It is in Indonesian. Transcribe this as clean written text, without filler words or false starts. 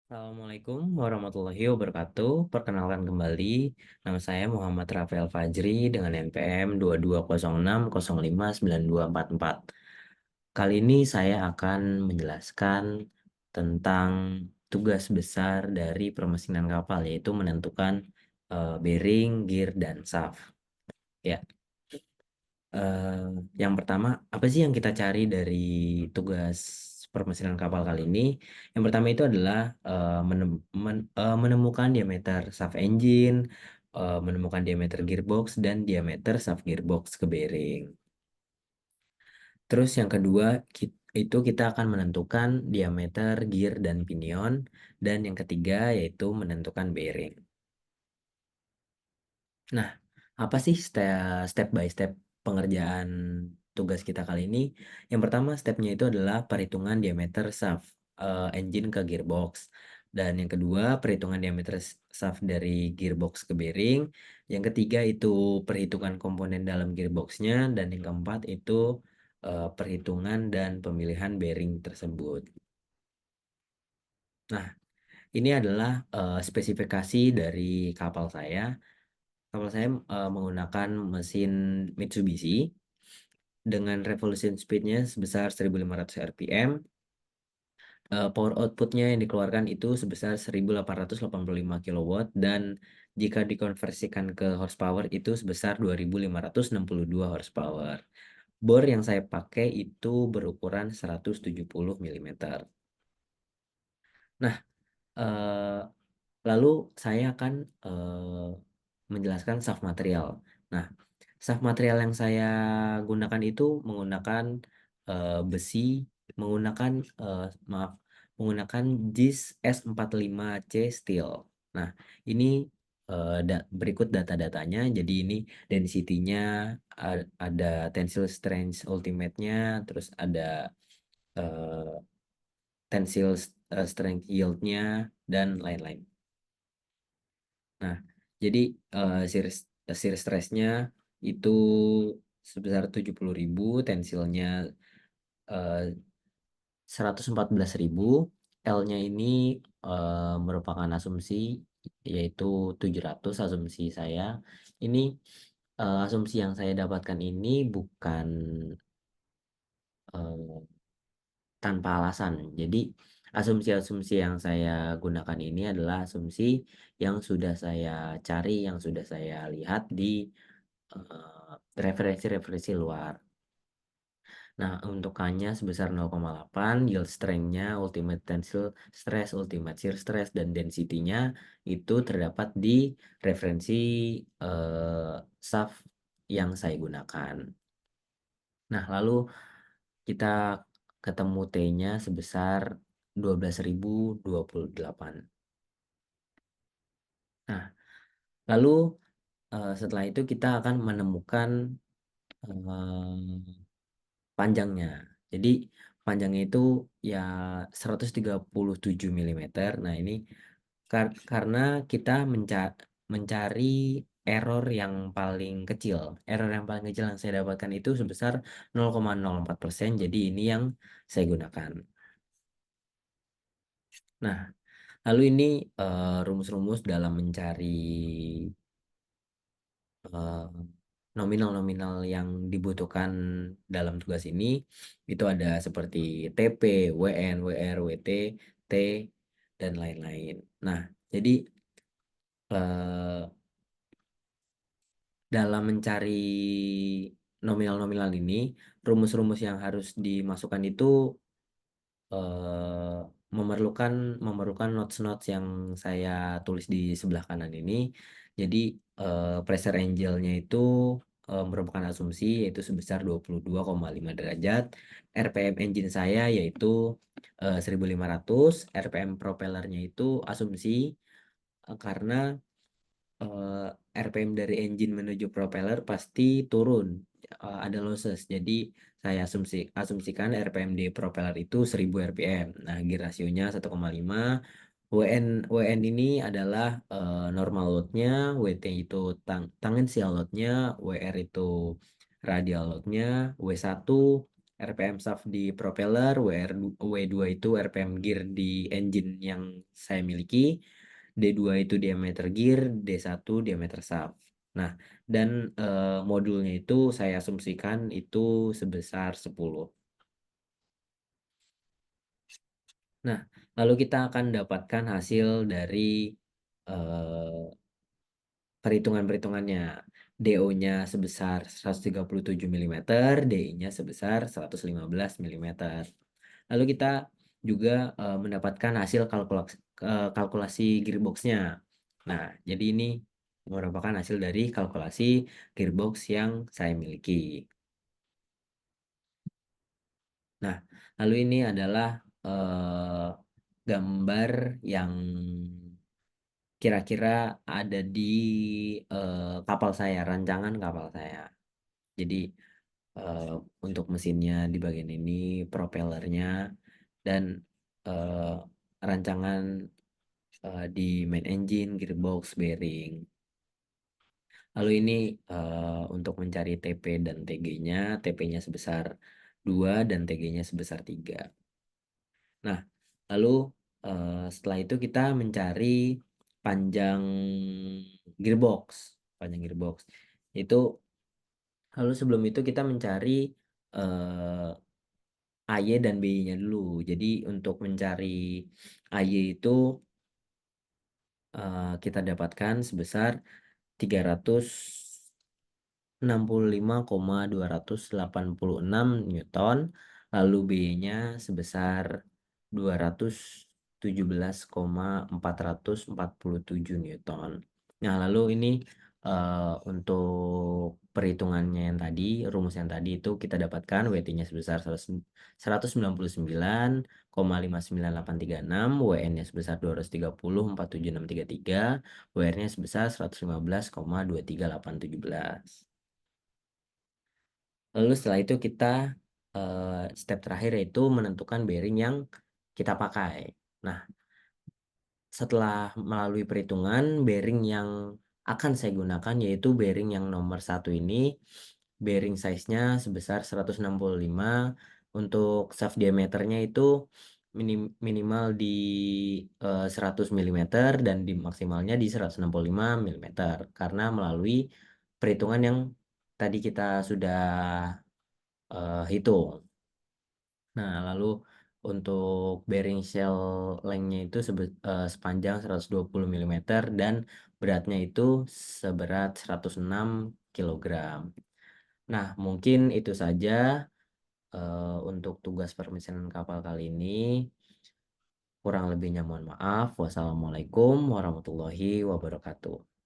Assalamualaikum warahmatullahi wabarakatuh. Perkenalkan kembali, nama saya Muhammad Rafael Fajri dengan NPM 2206059244. Kali ini saya akan menjelaskan tentang tugas besar dari permesinan kapal, yaitu menentukan bearing, gear, dan shaft. Ya, eh, yang pertama, apa sih yang kita cari dari tugas permesinan kapal kali ini? Yang pertama itu adalah menemukan diameter shaft engine, menemukan diameter gearbox, dan diameter shaft gearbox ke bearing. Terus yang kedua, itu kita akan menentukan diameter gear dan pinion. Dan yang ketiga yaitu menentukan bearing. Nah, apa sih step by step pengerjaan tugas kita kali ini? Yang pertama, stepnya itu adalah perhitungan diameter shaft engine ke gearbox. Dan yang kedua, perhitungan diameter shaft dari gearbox ke bearing. Yang ketiga itu perhitungan komponen dalam gearboxnya. Dan yang keempat itu perhitungan dan pemilihan bearing tersebut. Nah, ini adalah spesifikasi dari kapal saya. Kapal saya menggunakan mesin Mitsubishi dengan revolution speednya sebesar 1500 rpm. Power outputnya yang dikeluarkan itu sebesar 1885 kW dan jika dikonversikan ke horsepower itu sebesar 2562 horsepower. Bor yang saya pakai itu berukuran 170 mm. Nah, eh, lalu saya akan menjelaskan shaft material. Nah, shaft material yang saya gunakan itu menggunakan besi, menggunakan maaf, menggunakan JIS S45C steel. Nah, ini berikut data-datanya. Jadi ini density-nya, ada tensile strength ultimate-nya, terus ada eh, tensile strength yield-nya dan lain-lain. Nah, jadi series series stress-nya itu sebesar 70.000, tensilnya 114.000, L-nya ini merupakan asumsi yaitu 700 asumsi saya. Ini asumsi yang saya dapatkan ini bukan eh, tanpa alasan. Jadi asumsi-asumsi yang saya gunakan ini adalah asumsi yang sudah saya cari, yang sudah saya lihat di referensi-referensi luar. Nah, untuk K-nya sebesar 0,8, yield strength-nya, ultimate tensile stress, ultimate shear stress, dan density-nya itu terdapat di referensi shaft yang saya gunakan. Nah, lalu kita ketemu T-nya sebesar 12.028. Nah, lalu setelah itu kita akan menemukan panjangnya. Jadi panjangnya itu ya 137 mm. Nah, ini karena kita mencari error yang paling kecil. Error yang paling kecil yang saya dapatkan itu sebesar 0,04%. Jadi ini yang saya gunakan. Nah, lalu ini rumus-rumus dalam mencari eh, nominal-nominal yang dibutuhkan dalam tugas ini itu ada seperti TP, WN, WR, WT, T, dan lain-lain. Nah, jadi eh, dalam mencari nominal-nominal ini, rumus-rumus yang harus dimasukkan itu eh, memerlukan memerlukan notes-notes yang saya tulis di sebelah kanan ini. Jadi pressure angle-nya itu merupakan asumsi yaitu sebesar 22,5 derajat. RPM engine saya yaitu 1500, RPM propellernya itu asumsi karena RPM dari engine menuju propeller pasti turun, ada losses. Jadi saya asumsikan RPM di propeller itu 1000 RPM. Nah, gear rasionya 1,5. WN ini adalah normal load-nya, WT itu tangential load-nya, WR itu radial load-nya, W1 RPM shaft di propeller, W2 itu RPM gear di engine yang saya miliki, D2 itu diameter gear, D1 diameter shaft. Nah, dan modulnya itu saya asumsikan itu sebesar 10. Nah, lalu kita akan dapatkan hasil dari eh, perhitungan-perhitungannya. DO-nya sebesar 137 mm, DI-nya sebesar 115 mm. Lalu kita juga mendapatkan hasil kalkulasi gearbox-nya. Nah, jadi ini merupakan hasil dari kalkulasi gearbox yang saya miliki. Nah, lalu ini adalah gambar yang kira-kira ada di kapal saya, rancangan kapal saya. Jadi eh, untuk mesinnya di bagian ini, propellernya, dan eh, rancangan di main engine, gearbox, bearing. Lalu ini untuk mencari TP dan TG-nya, TP-nya sebesar 2 dan TG-nya sebesar 3. Nah, lalu setelah itu kita mencari panjang gearbox. Panjang gearbox. Itu lalu sebelum itu kita mencari eh, AY dan BY-nya dulu. Jadi untuk mencari AY itu kita dapatkan sebesar 365,286 Newton, lalu B-nya sebesar 217,447 Newton. Nah, lalu ini untuk perhitungannya yang tadi, rumus yang tadi itu kita dapatkan WT-nya sebesar 199,59836, WN-nya sebesar 230,47633, WR-nya sebesar 115,23817. Lalu setelah itu kita step terakhir yaitu menentukan bearing yang kita pakai. Nah, setelah melalui perhitungan, bearing yang akan saya gunakan yaitu bearing yang nomor satu ini, bearing size-nya sebesar 165, untuk shaft diameternya itu minimal di 100 mm dan di maksimalnya di 165 mm karena melalui perhitungan yang tadi kita sudah hitung. Nah, lalu untuk bearing shell length-nya itu sepanjang 120 mm dan beratnya itu seberat 106 kilogram. Nah, mungkin itu saja untuk tugas permisalan kapal kali ini. Kurang lebihnya mohon maaf. Wassalamualaikum warahmatullahi wabarakatuh.